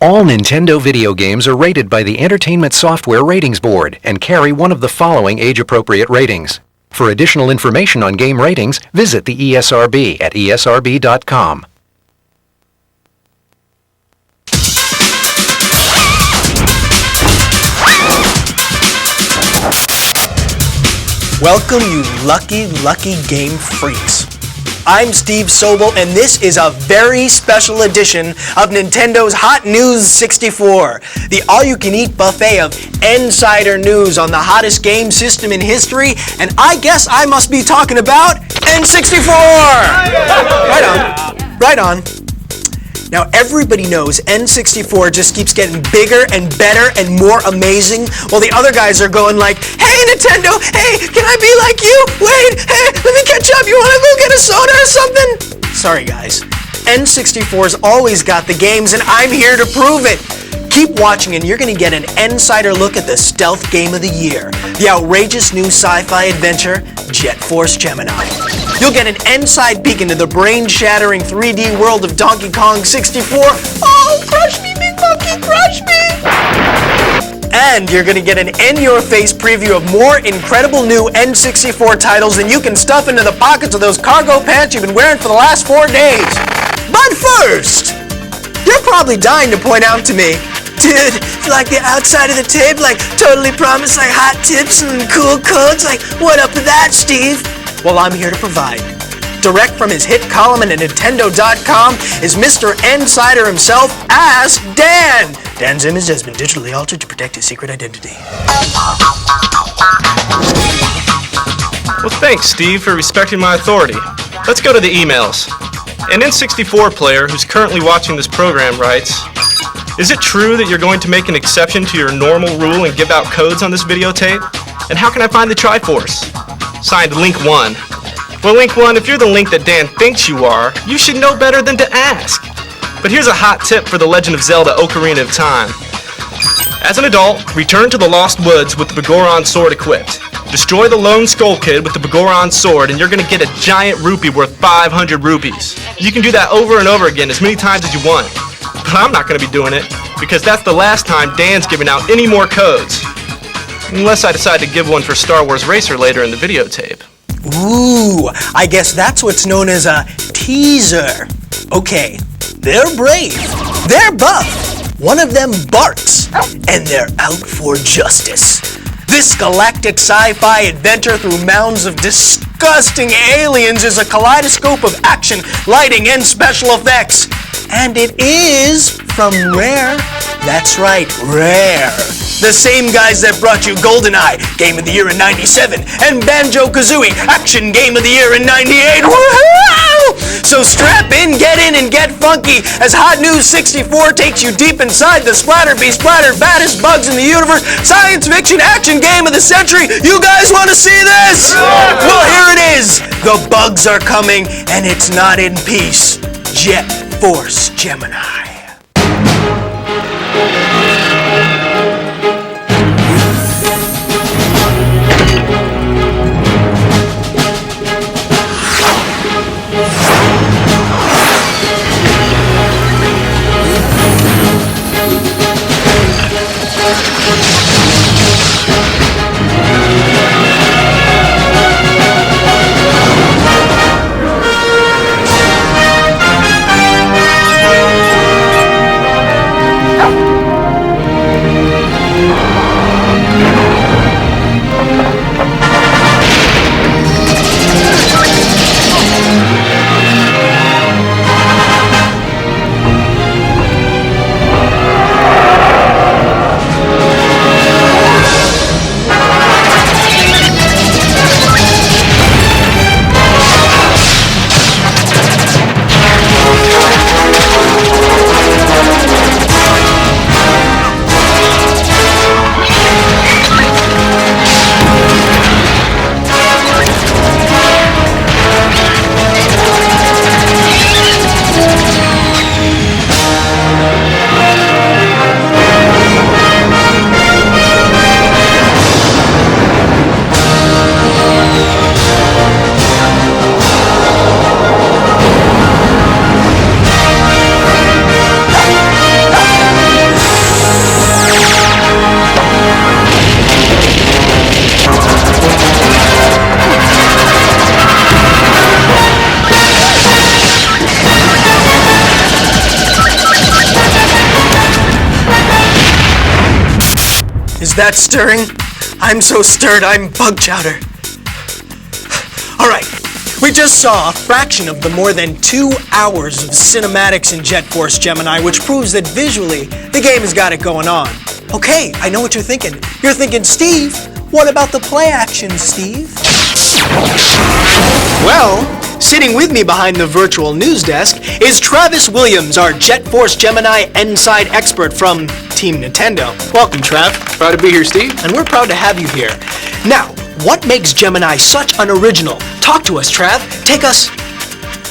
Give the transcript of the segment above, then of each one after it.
All Nintendo video games are rated by the Entertainment Software Ratings Board and carry one of the following age-appropriate ratings. For additional information on game ratings, visit the ESRB at esrb.com. Welcome, you lucky game freaks. I'm Steve Sobel, and this is a very special edition of Nintendo's Hot News 64, the all-you-can-eat buffet of Nsider news on the hottest game system in history, and I guess I must be talking about N64! Right on. Now, everybody knows N64 just keeps getting bigger and better and more amazing, while the other guys are going like, "Hey, Nintendo, hey, can I be like you? Wait, hey, let me catch up. You want to go get a soda or something?" Sorry, guys. N64's always got the games, and I'm here to prove it. Keep watching, and you're going to get an Nsider look at the stealth game of the year, the outrageous new sci-fi adventure, Jet Force Gemini. You'll get an inside peek into the brain-shattering 3D world of Donkey Kong 64. Oh, crush me, big monkey, crush me! And you're going to get an in-your-face preview of more incredible new N64 titles than you can stuff into the pockets of those cargo pants you've been wearing for the last 4 days. But first, you're probably dying to point out to me, "Dude, like the outside of the tape, like totally promised like hot tips and cool codes, like what up with that, Steve?" Well, I'm here to provide. Direct from his hit column at Nintendo.com is Mr. Nsider himself, Ask Dan. Dan's image has been digitally altered to protect his secret identity. Well, thanks, Steve, for respecting my authority. Let's go to the emails. An N64 player who's currently watching this program writes, "Is it true that you're going to make an exception to your normal rule and give out codes on this videotape? And how can I find the Triforce?" Signed, Link 1. Well, Link 1, if you're the Link that Dan thinks you are, you should know better than to ask. But here's a hot tip for The Legend of Zelda Ocarina of Time. As an adult, return to the Lost Woods with the Begoron sword equipped. Destroy the Lone Skull Kid with the Begoron sword, and you're going to get a giant rupee worth 500 rupees. You can do that over and over again as many times as you want. But I'm not going to be doing it, because that's the last time Dan's giving out any more codes. Unless I decide to give one for Star Wars Racer later in the videotape. Ooh, I guess that's what's known as a teaser. Okay, they're brave, they're buff, one of them barks, and they're out for justice. This galactic sci-fi adventure through mounds of disgusting aliens is a kaleidoscope of action, lighting, and special effects. And it is from Rare. That's right, Rare. The same guys that brought you GoldenEye, Game of the Year in '97, and Banjo-Kazooie, Action Game of the Year in '98. Woohoo! So strap in, and get funky as Hot News 64 takes you deep inside the splattered baddest bugs in the universe, science fiction action game of the century. You guys want to see this? Well, here it is. The bugs are coming, and it's not in peace. Jet Force Gemini. Is that stirring? I'm so stirred, I'm bug chowder. Alright, we just saw a fraction of the more than 2 hours of cinematics in Jet Force Gemini, which proves that visually, the game has got it going on. Okay, I know what you're thinking. You're thinking, Steve, what about the play action, Steve? Well, sitting with me behind the virtual news desk is Travis Williams, our Jet Force Gemini N-Side expert from Team Nintendo. Welcome, Trav. Proud to be here, Steve. And we're proud to have you here. Now, what makes Gemini such an original? Talk to us, Trav. Take us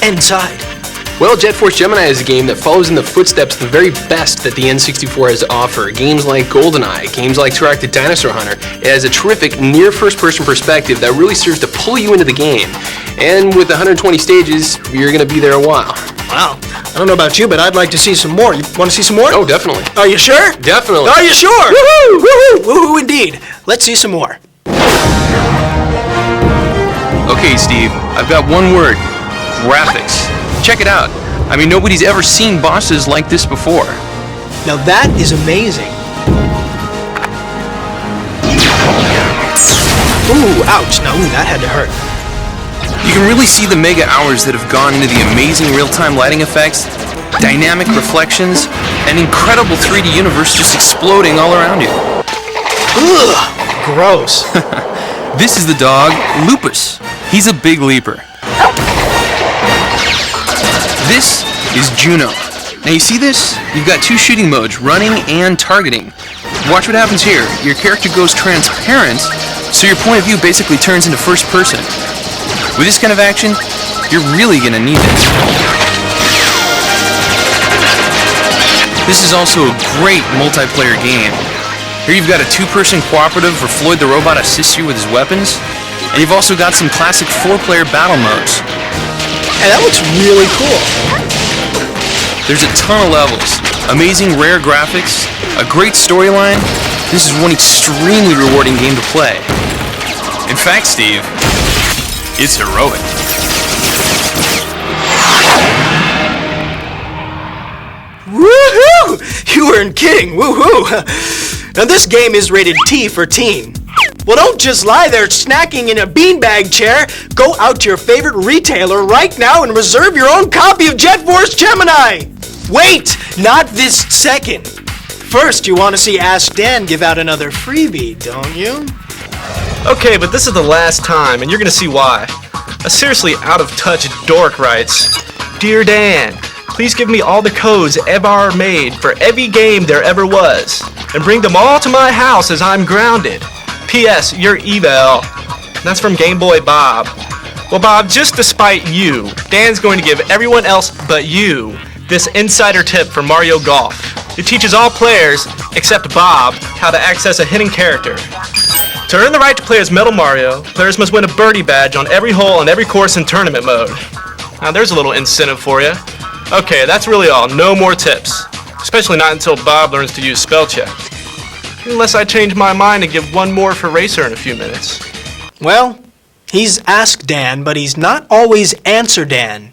inside. Well, Jet Force Gemini is a game that follows in the footsteps of the very best that the N64 has to offer. Games like GoldenEye, games like Turok the Dinosaur Hunter. It has a terrific near first-person perspective that really serves to pull you into the game. And with 120 stages, you're going to be there a while. Wow. I don't know about you, but I'd like to see some more. You want to see some more? Oh, definitely. Are you sure? Definitely. Are you sure? Woohoo! Woohoo! Woohoo indeed. Let's see some more. Okay, Steve, I've got one word. Graphics. Check it out. I mean, nobody's ever seen bosses like this before. Now that is amazing. Ooh, ouch. Now, that had to hurt. You can really see the mega hours that have gone into the amazing real-time lighting effects, dynamic reflections, and incredible 3D universe just exploding all around you. Ugh, gross. This is the dog, Lupus. He's a big leaper. This is Juno. Now you see this? You've got 2 shooting modes, running and targeting. Watch what happens here. Your character goes transparent, so your point of view basically turns into first person. With this kind of action, you're really gonna need this. This is also a great multiplayer game. Here you've got a 2-person cooperative where Floyd the Robot assists you with his weapons, and you've also got some classic 4-player battle modes. And that looks really cool. There's a ton of levels, amazing rare graphics, a great storyline. This is one extremely rewarding game to play. In fact, Steve, it's heroic. Woohoo! You weren't kidding. Woohoo! Now this game is rated T for teen. Well, don't just lie there snacking in a beanbag chair. Go out to your favorite retailer right now and reserve your own copy of Jet Force Gemini. Wait, not this second. First, you want to see Ask Dan give out another freebie, don't you? Okay, but this is the last time, and you're gonna see why. A seriously out-of-touch dork writes, Dear Dan, please give me all the codes ever made for every game there ever was, and bring them all to my house as I'm grounded. P.S. Your eval. That's from Game Boy Bob. Well, Bob, just to spite you, Dan's going to give everyone else but you this insider tip for Mario Golf. It teaches all players, except Bob, how to access a hidden character. To earn the right to play as Metal Mario, players must win a birdie badge on every hole on every course in tournament mode. Now there's a little incentive for you. Okay, that's really all. No more tips. Especially not until Bob learns to use spell check. Unless I change my mind and give one more for Racer in a few minutes. Well, he's Ask Dan, but he's not always Answer Dan.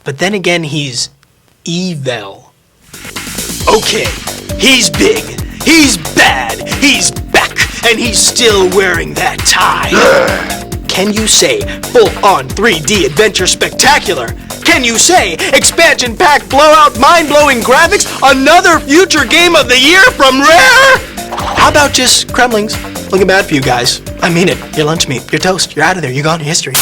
But then again, he's evil. Okay, he's big, he's bad, he's back, and he's still wearing that tie. Can you say full-on 3D adventure spectacular? Can you say expansion pack blowout mind-blowing graphics, another future game of the year from Rare? How about just Kremlings? Looking bad for you guys. I mean it. Your lunch meat, your toast, you're out of there, you're gone to history.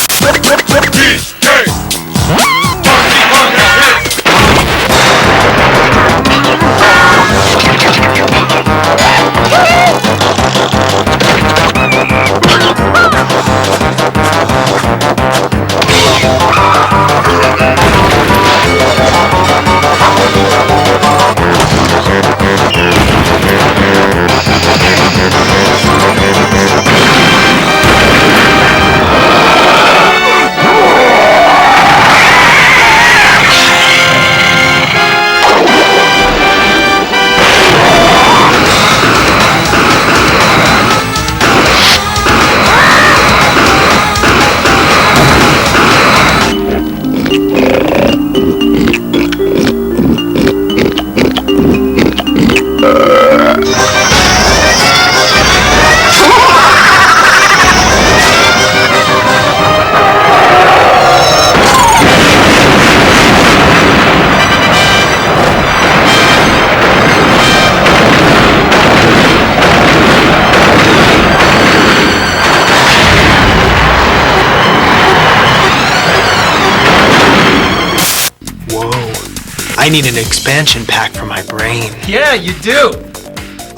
I need an expansion pack for my brain. Yeah, you do.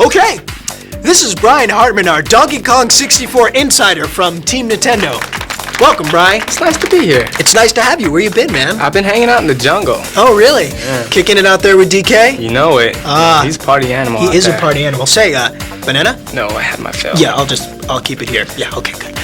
Okay, this is Brian Hartman, our Donkey Kong 64 insider from Team Nintendo. Welcome, Brian. It's nice to be here. It's nice to have you. Where you been, man? I've been hanging out in the jungle. Oh, really? Yeah. Kicking it out there with DK? You know it. Ah. He's a party animal. He out is there. a party animal. Say, banana? No, I had my fill. Yeah, I'll keep it here. Yeah, okay, good.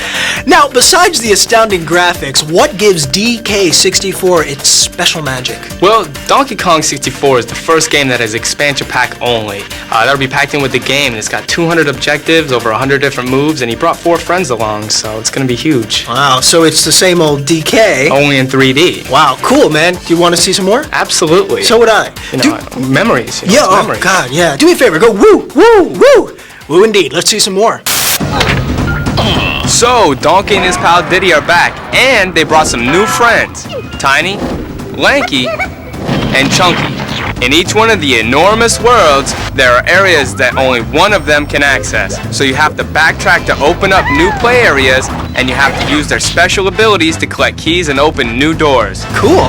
Now, besides the astounding graphics, what gives DK64 its special magic? Well, Donkey Kong 64 is the first game that has expansion pack only. That'll be packed in with the game, and it's got 200 objectives, over 100 different moves, and he brought 4 friends along, so it's gonna be huge. Wow, so it's the same old DK. Only in 3D. Wow, cool, man. Do you want to see some more? Absolutely. So would I. You know, memories. You know, Yeah, it's oh, memories. God, yeah. Do me a favor, go woo, woo, woo. Woo indeed. Let's see some more. So, Donkey and his pal Diddy are back, and they brought some new friends. Tiny, Lanky, and Chunky. In each one of the enormous worlds, there are areas that only one of them can access. So you have to backtrack to open up new play areas, and you have to use their special abilities to collect keys and open new doors. Cool.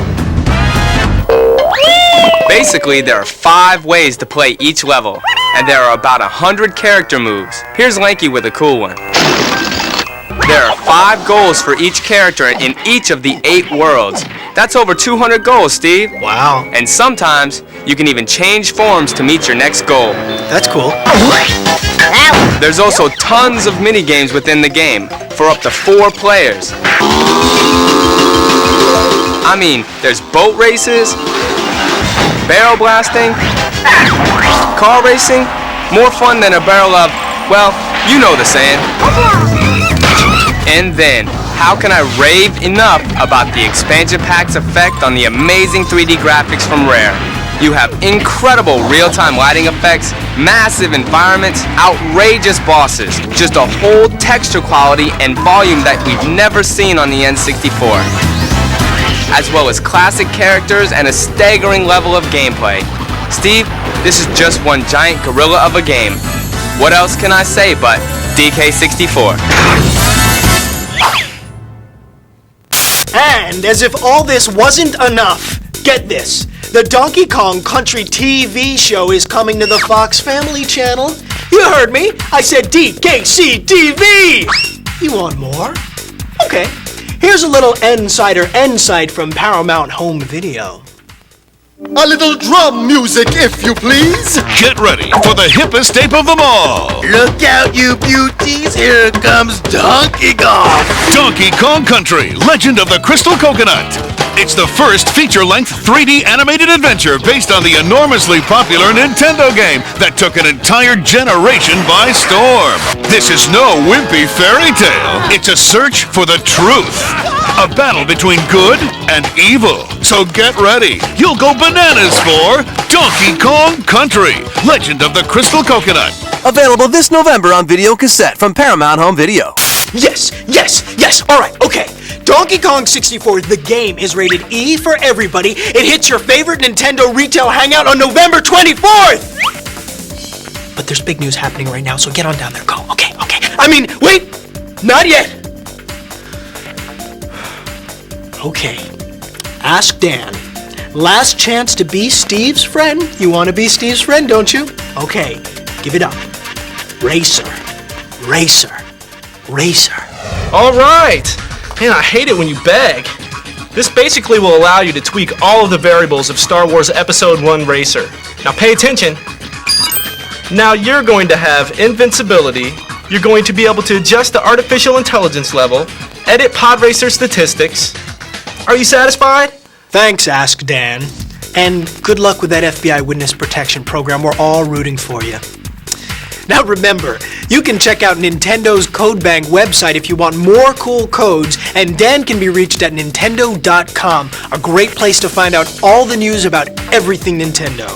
Basically, there are 5 ways to play each level, and there are about 100 character moves. Here's Lanky with a cool one. There are 5 goals for each character in each of the 8 worlds. That's over 200 goals, Steve. Wow. And sometimes, you can even change forms to meet your next goal. That's cool. There's also tons of mini-games within the game, for up to 4 players. I mean, there's boat races, barrel blasting, car racing, more fun than a barrel of, well, you know the saying. And then, how can I rave enough about the expansion pack's effect on the amazing 3D graphics from Rare? You have incredible real-time lighting effects, massive environments, outrageous bosses, just a whole texture quality and volume that we've never seen on the N64. As well as classic characters and a staggering level of gameplay. Steve, this is just one giant gorilla of a game. What else can I say but DK64? And as if all this wasn't enough, get this. The Donkey Kong Country TV show is coming to the Fox Family Channel. You heard me. I said DKC TV. You want more? Okay. Here's a little Nsider N-side from Paramount Home Video. A little drum music, if you please. Get ready for the hippest ape of them all. Look out, you beauties. Here comes Donkey Kong. Donkey Kong Country, Legend of the Crystal Coconut. It's the first feature-length 3D animated adventure based on the enormously popular Nintendo game that took an entire generation by storm. This is no wimpy fairy tale. It's a search for the truth. A battle between good and evil. So get ready. You'll go bananas for Donkey Kong Country, Legend of the Crystal Coconut. Available this November on video cassette from Paramount Home Video. Yes, yes, yes. All right, okay. Donkey Kong 64, the game, is rated E for everybody. It hits your favorite Nintendo retail hangout on November 24th. But there's big news happening right now, so get on down there. Go. Okay. I mean, wait. Not yet. Okay. Ask Dan. Last chance to be Steve's friend. You want to be Steve's friend, don't you? Okay. Give it up. Racer. All right. Man, I hate it when you beg. This basically will allow you to tweak all of the variables of Star Wars Episode 1 Racer. Now pay attention. Now you're going to have invincibility, you're going to be able to adjust the artificial intelligence level, edit pod racer statistics. Are you satisfied? Thanks, Ask Dan. And good luck with that FBI witness protection program. We're all rooting for you. Now remember, you can check out Nintendo's CodeBank website if you want more cool codes, and Dan can be reached at Nintendo.com, a great place to find out all the news about everything Nintendo.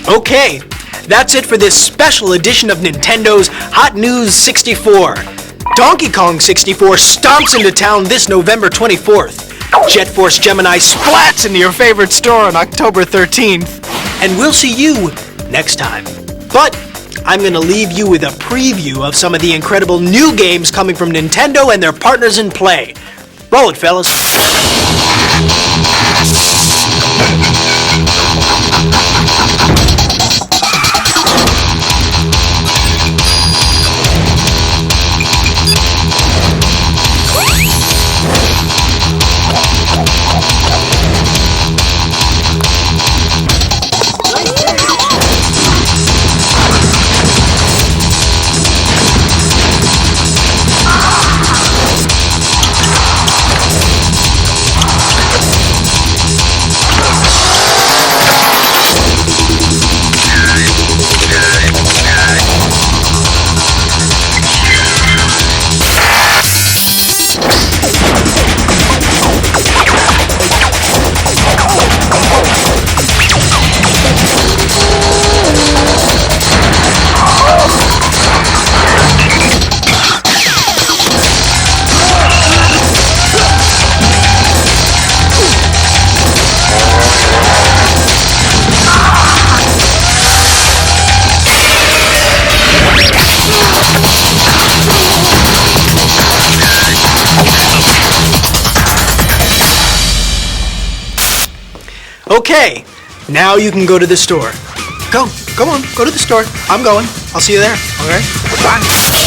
Okay, that's it for this special edition of Nintendo's Hot News 64. Donkey Kong 64 stomps into town this November 24th. Jet Force Gemini splats into your favorite store on October 13th. And we'll see you next time. But I'm going to leave you with a preview of some of the incredible new games coming from Nintendo and their partners in play. Roll it, fellas. Okay, now you can go to the store. Go on, go to the store. I'm going. I'll see you there, all right? Bye.